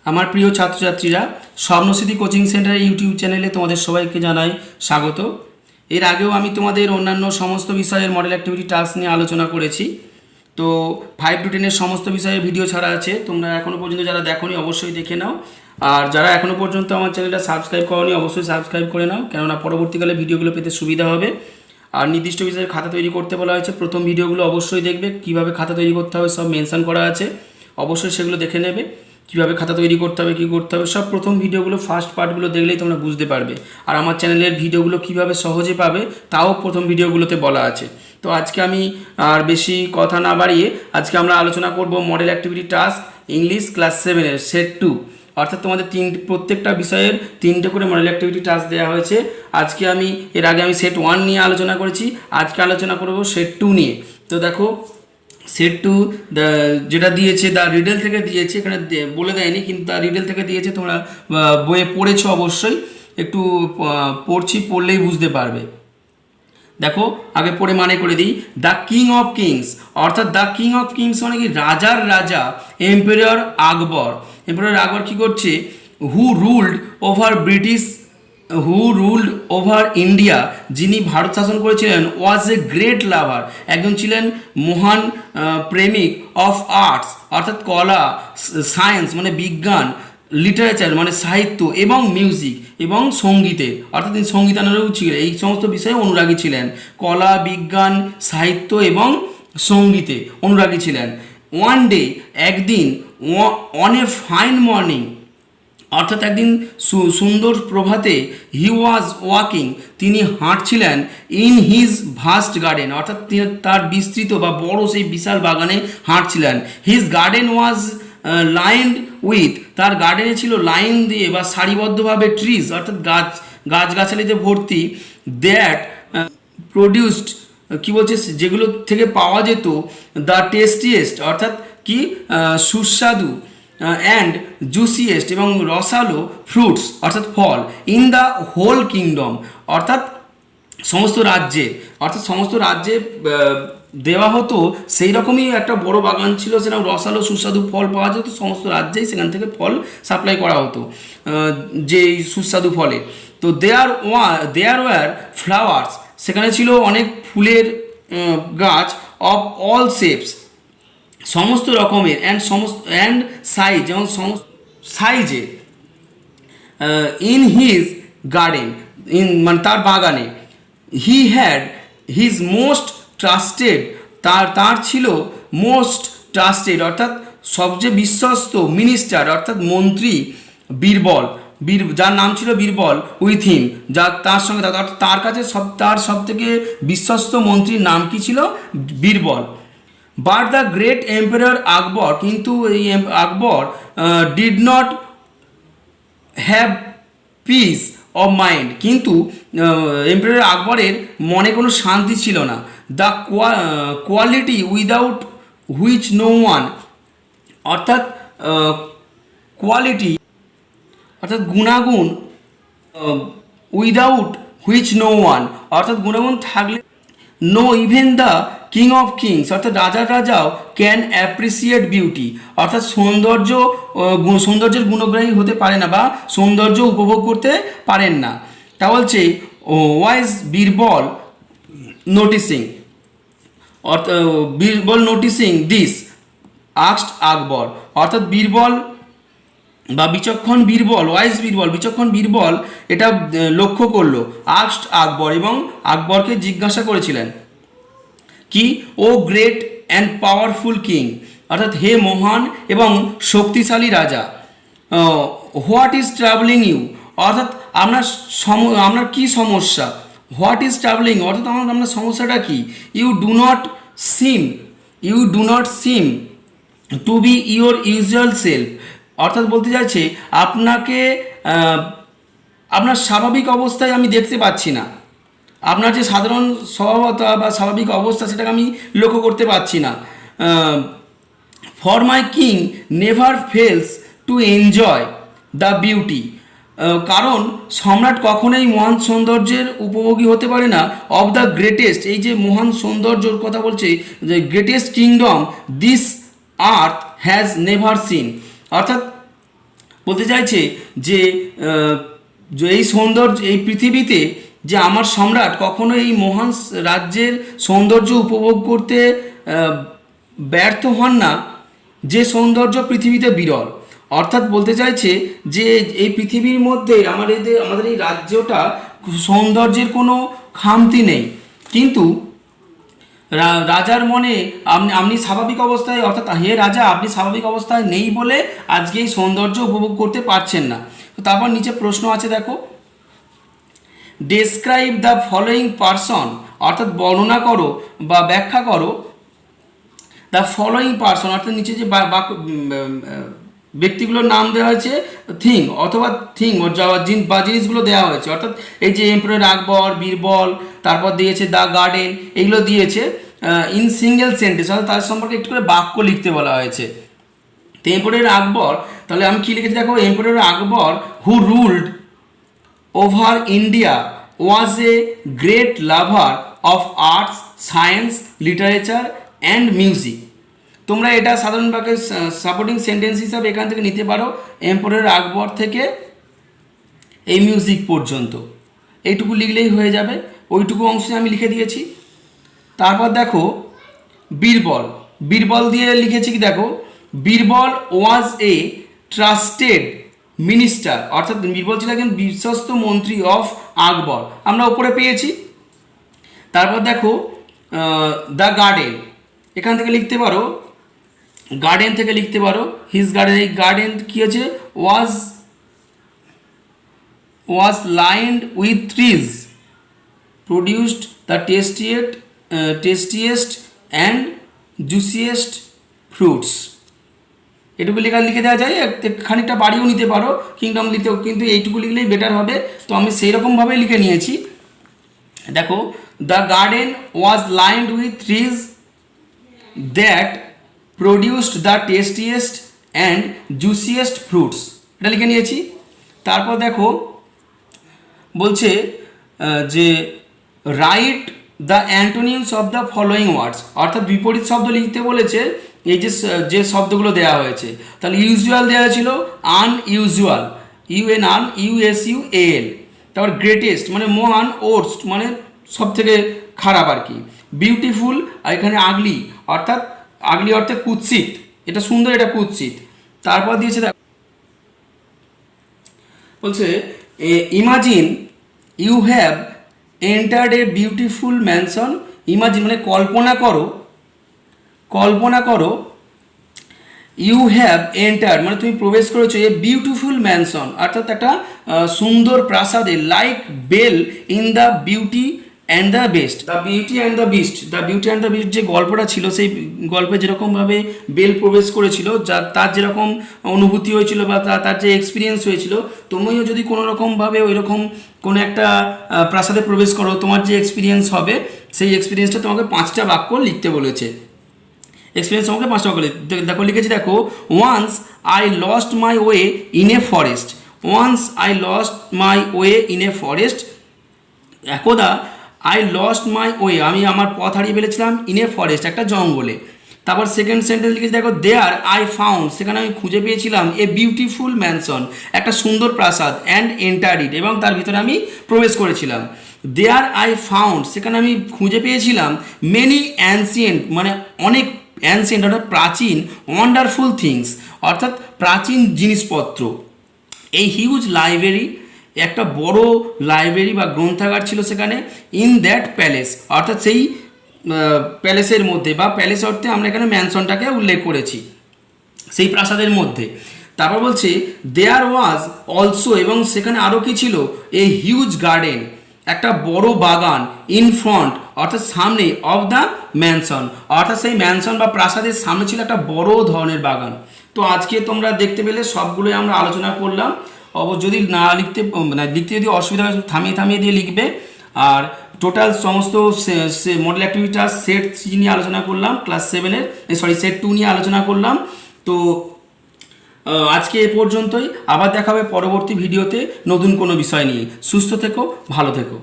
আমার প্রিয় ছাত্রছাত্রীরা, স্বপ্নস্মৃতি কোচিং সেন্টার ইউটিউব চ্যানেলে তোমাদের সবাইকে জানাই স্বাগত। এর আগেও আমি তোমাদের অন্যান্য সমস্ত বিষয়ের মডেল অ্যাক্টিভিটি টাস্ক নিয়ে আলোচনা করেছি। তো 5 to 10 সমস্ত বিষয়ের ভিডিও ছাড়া আছে, তোমরা এখনও পর্যন্ত যারা দেখোনি অবশ্যই দেখে নাও। আর যারা এখনও পর্যন্ত আমার চ্যানেলটা সাবস্ক্রাইব করোনি অবশ্যই সাবস্ক্রাইব করে নাও, কেননা পরবর্তীকালে ভিডিওগুলো পেতে সুবিধা হবে। আর নির্দিষ্ট বিষয়ের খাতা তৈরি করতে বলা হয়েছে, প্রথম ভিডিওগুলো অবশ্যই দেখবে, কীভাবে খাতা তৈরি করতে হবে সব মেনশন করা আছে, অবশ্যই সেগুলো দেখে নেবে। কীভাবে খাতা তৈরি করতে হবে, কী করতে হবে, সব প্রথম ভিডিওগুলো ফার্স্ট পার্টগুলো দেখলেই তোমরা বুঝতে পারবে। আর আমার চ্যানেলের ভিডিওগুলো কীভাবে সহজে পাবে তাও প্রথম ভিডিওগুলোতে বলা আছে। তো আজকে আমি আর বেশি কথা না বাড়িয়ে আজকে আমরা আলোচনা করব model activity task English class 7-এর সেট 2, অর্থাৎ তোমাদের প্রত্যেকটা বিষয়ের 3টে করে মডেল অ্যাক্টিভিটি টাস্ক দেওয়া হয়েছে। আজকে আমি এর আগে আমি সেট 1 নিয়ে আলোচনা করেছি, আজকে আলোচনা করব সেট 2 নিয়ে। তো দেখো, সেট 2 যেটা দিয়েছে দ্য রিডেল থেকে দিয়েছে, এখানে বলে দেয়নি কিন্তু দ্য রিডেল থেকে দিয়েছে, তোমরা বইয়ে পড়েছো অবশ্যই, একটু পড়লেই বুঝতে পারবে। দেখো আগে পড়ে মানে করে দিই। দ্য কিং অফ কিংস, অর্থাৎ দ্য কিং অফ কিংস মানে কি রাজার রাজা, এম্পেরর আকবর। এম্পেরর আকবর কী করছে? হু রুলড ওভার ইন্ডিয়া, যিনি ভারত শাসন করেছিলেন, ওয়াজ এ গ্রেট লাভার, একজন ছিলেন মহান প্রেমিক, অফ আর্টস অর্থাৎ কলা, সায়েন্স মানে বিজ্ঞান, লিটারেচার মানে সাহিত্য, এবং মিউজিক এবং সঙ্গীতে, অর্থাৎ তিনি সঙ্গীতানুরাগী ছিলেন, এই সমস্ত বিষয়ে অনুরাগী ছিলেন। কলা, বিজ্ঞান, সাহিত্য এবং সঙ্গীতে অনুরাগী ছিলেন। ওয়ান ডে, একদিন, অন এ ফাইন মর্নিং অর্থাৎ একদিন সুন্দর প্রভাতে, হি ওয়াজ ওয়াকিং তিনি হাঁটছিলেন, ইন হিজ ভাস্ট গার্ডেন অর্থাৎ তিনি তার বিস্তৃত বা বড় সেই বিশাল বাগানে হাঁটছিলেন। His garden was lined with, তার গার্ডেনে ছিল লাইন দিয়ে বা সারিবদ্ধভাবে ট্রিজ অর্থাৎ গাছগাছালিতে ভর্তি, দ্যাট প্রডিউসড কী বলছে, যেগুলো থেকে পাওয়া যেত দ্য টেস্টিয়েস্ট অর্থাৎ কি সুস্বাদু, অ্যান্ড জুসিয়েস্ট এবং রসালো ফ্রুটস অর্থাৎ ফল, ইন দ্য হোল কিংডম অর্থাৎ সমস্ত রাজ্যে দেওয়া হতো। সেই রকমই একটা বড় বাগান ছিল, সেরকম রসালো সুস্বাদু ফল পাওয়া যেত, সমস্ত রাজ্যেই সেখান থেকে ফল সাপ্লাই করা হতো, যে সুস্বাদু ফলে। তো দেয়ার ওয়ার ফ্লাওয়ার্স, সেখানে ছিল অনেক ফুলের গাছ, অফ অল শেপস সমস্ত রকমের, অ্যান্ড সাইজ এবং সমস্ত সাইজে, ইন হিজ গার্ডেন মানে তার বাগানে। He had his most trusted, তার ছিল মোস্ট ট্রাস্টেড অর্থাৎ সবচেয়ে বিশ্বস্ত, মিনিস্টার অর্থাৎ মন্ত্রী, বীরবল, যার নাম ছিল বীরবল, উইথ হিম তার সঙ্গে অর্থাৎ তার কাছে তার সব থেকে বিশ্বস্ত মন্ত্রীর নাম কি ছিল? Birbal. But the great emperor Akbar, কিন্তু এই Akbar did not have peace of mind, কিন্তু এম্পারার আকবরের মনে কোনো শান্তি ছিল না। The quality without which no one অর্থাৎ কোয়ালিটি অর্থাৎ গুণাগুণ, উইদাউট হুইচ নো ওয়ান অর্থাৎ গুণাগুণ থাকলে, no even the king of kings অর্থাৎ রাজাও ক্যান অ্যাপ্রিসিয়েট বিউটি অর্থাৎ সৌন্দর্যের গুণগ্রাহী হতে পারে না বা সৌন্দর্য উপভোগ করতে পারেন না। তা বলছে wise Birbal noticing this asked Akbar অর্থাৎ বীরবল বা বিচক্ষণ বীরবল এটা লক্ষ্য করলো, আস্কড আকবর এবং আকবরকে জিজ্ঞাসা করেছিলেন কি, ও গ্রেট অ্যান্ড পাওয়ারফুল কিং অর্থাৎ হে মহান এবং শক্তিশালী রাজা, হোয়াট ইজ ট্রাভেলিং ইউ অর্থাৎ আপনার কি সমস্যা, হোয়াট ইজ ট্রাভেলিং অর্থাৎ আপনার সমস্যাটা কি, you do not seem to be your usual self অর্থাৎ বলতে চাইছে আপনাকে আপনার স্বাভাবিক অবস্থায় আমি দেখতে পাচ্ছি না, আপনার যে সাধারণ স্বভাবতা বা স্বাভাবিক অবস্থা সেটাকে আমি লক্ষ্য করতে পারছি না। For my king never fails to enjoy the beauty কারণ সম্রাট কখনোই মহান সৌন্দর্যের উপভোগী হতে পারে না, অফ দ্য গ্রেটেস্ট এই যে মহান সৌন্দর্যর কথা বলছে, যে greatest kingdom this earth has never seen অর্থাৎ বলতে চাইছে যে যে এই সৌন্দর্য, এই পৃথিবীতে যে আমার সম্রাট কখনো এই মহান রাজ্যের সৌন্দর্য উপভোগ করতে ব্যর্থ হন না, যে সৌন্দর্য পৃথিবীতে বিরল। অর্থাৎ বলতে চাইছে যে এই পৃথিবীর মধ্যে আমাদের এই রাজ্যটা সৌন্দর্যের কোনো খামতি নেই, কিন্তু রাজার মনে আপনি স্বাভাবিক অবস্থায়, অর্থাৎ হে রাজা আপনি স্বাভাবিক অবস্থায় নেই বলে আজকে এই সৌন্দর্য উপভোগ করতে পারছেন না। তো তারপর নিচে প্রশ্ন আছে দেখো, ডেসক্রাইব দ্য ফলোয়িং পারসন, অর্থাৎ বর্ণনা করো বা ব্যাখ্যা করো দ্য ফলোয়িং পারসন, অর্থাৎ নিচে যে ব্যক্তিগুলোর নাম দেওয়া হয়েছে থিং অথবা বা জিনিসগুলো দেওয়া হয়েছে, অর্থাৎ এই যে এম্পারার আকবর, বীরবল, তারপর দিয়েছে দ্য গার্ডেন, এইগুলো দিয়েছে ইন সিঙ্গেল সেন্টেন্স, অর্থাৎ তার সম্পর্কে একটু করে বাক্য লিখতে বলা হয়েছে। তো এম্পারার আকবর, তাহলে আমি কি লিখেছি দেখো, emperor Akbar who ruled over India was a great lover of arts, science, literature and music. তোমরা এটা সাধারণ বাক্যের সাপোর্টিং সেন্টেন্স হিসাবে এখান থেকে নিতে পারো, এম্পারার আকবর থেকে এই মিউজিক পর্যন্ত, এইটুকু লিখলেই হয়ে যাবে। ওইটুকু অংশে আমি লিখে দিয়েছি। তারপর দেখো বীরবল, বীরবল দিয়ে লিখেছি কি দেখো, বীরবল ওয়াজ এ ট্রাস্টেড মিনিস্টার, অর্থাৎ বীরবল ছিল একজন বিশ্বস্ত মন্ত্রী অফ আকবর, আমরা উপরে পেয়েছি। তারপর দেখো দ্য গার্ডেন, এখান থেকে লিখতে পারো, গার্ডেন থেকে লিখতে পারো হিজ গার্ডেন, এই গার্ডেন কী আছে, was lined with trees produced the tastiest and juiciest fruits. এটুকু লিখে দেওয়া যায়, খানিকটা বাড়িও নিতে পারো কিংডম লিখতেও, কিন্তু এইটুকু লিখলেই বেটার হবে। তো আমি সেই রকমভাবেই লিখে নিয়েছি। দেখো the garden was lined with trees that produced the tastiest and juiciest fruits, এটা লিখে নিয়েছি। তারপর দেখো বলছে যে write the antonyms of the following words, অর্থাৎ বিপরীত শব্দ লিখতে বলেছে। এই যে শব্দগুলো দেওয়া হয়েছে, তাহলে ইউজুয়াল দেওয়া ছিল আনইউজুয়াল, UNUSUAL। তারপর গ্রেটেস্ট মানে মহান, ওর্স্ট মানে সব থেকে খারাপ আর কি, বিউটিফুল, আর এখানে আগলি, অর্থাৎ আগলি অর্থে কুৎসিত, এটা সুন্দর, এটা কুৎসিত। তারপর দিয়েছে বলছে imagine you have entered a beautiful mansion, imagine মানে কল্পনা করো, ইউ হ্যাভ এন্টার্ড মানে তুমি প্রবেশ করেছো, এ বিউটিফুল ম্যানশন অর্থাৎ একটা সুন্দর প্রাসাদে, like Belle in the beauty and the best, the beauty and the beast, the beauty and the beast যে গল্পটা ছিল, সেই গল্পে যেরকমভাবে বেল প্রবেশ করেছিল, তার যেরকম অনুভূতি হয়েছিল বা তার যে এক্সপিরিয়েন্স হয়েছিল, তুমিও যদি কোনো রকমভাবে ওই রকম কোনো একটা প্রাসাদে প্রবেশ করো, তোমার যে এক্সপিরিয়েন্স হবে সেই এক্সপিরিয়েন্সটা তোমাকে 5টা বাক্য লিখতে বলেছে। এক্সপিরিয়েন্স আমাকে 5টা বাক্য দেখো লিখেছি, দেখো once I lost my way in a forest, once I lost my way in a forest, একদা আই লস্ট মাই ওয়ে আমি আমার পথ হারিয়ে ফেলেছিলাম, ইন এ ফরেস্ট একটা জঙ্গলে। তারপর সেকেন্ড সেন্টেন্স লিখেছি দেখো, দেয়ার আই ফাউন্ড সেখানে আমি খুঁজে পেয়েছিলাম, এ বিউটিফুল ম্যানশন একটা সুন্দর প্রাসাদ, অ্যান্ড এন্টার্ড ইট এবং তার ভিতরে আমি প্রবেশ করেছিলাম। দেয়ার আই ফাউন্ড সেখানে আমি খুঁজে পেয়েছিলাম, মেনি অ্যানসিয়েন্ট মানে অনেক, অ্যানসিয়েন্ট অর্থাৎ প্রাচীন, ওয়ান্ডারফুল থিংস অর্থাৎ প্রাচীন জিনিসপত্র, এই হিউজ লাইব্রেরি একটা বড় লাইব্রেরি বা গ্রন্থাগার ছিল সেখানে, ইন দ্যাট প্যালেস অর্থাৎ সেই প্যালেসের মধ্যে, বা প্যালেস অর্থে আমরা এখানে ম্যানশনটাকে উল্লেখ করেছি, সেই প্রাসাদের মধ্যে। তারপর বলছে দেয়ার ওয়াজ অলসো এবং সেখানে আরও কি ছিল, এ হিউজ গার্ডেন একটা বড় বাগান, ইন ফ্রন্ট অর্থাৎ সামনে, অফ দ্য ম্যানশন অর্থাৎ সেই ম্যানশন বা প্রাসাদের সামনে ছিল একটা বড় ধরনের বাগান। তো আজকে তোমরা দেখতে পেলে সবগুলোই আমরা আলোচনা করলাম। যদি না লিখতে যদি অসুবিধা হয় থামিয়ে দিয়ে লিখবে। আর টোটাল সমস্ত মডেল অ্যাক্টিভিটার সেট 3 নিয়ে আলোচনা করলাম, ক্লাস 7-এর সেট 2 নিয়ে আলোচনা করলাম। তো আজকে এ পর্যন্তই, আবার দেখা হবে পরবর্তী ভিডিওতে নতুন কোনো বিষয় নিয়ে। সুস্থ থেকো, ভালো থেকো।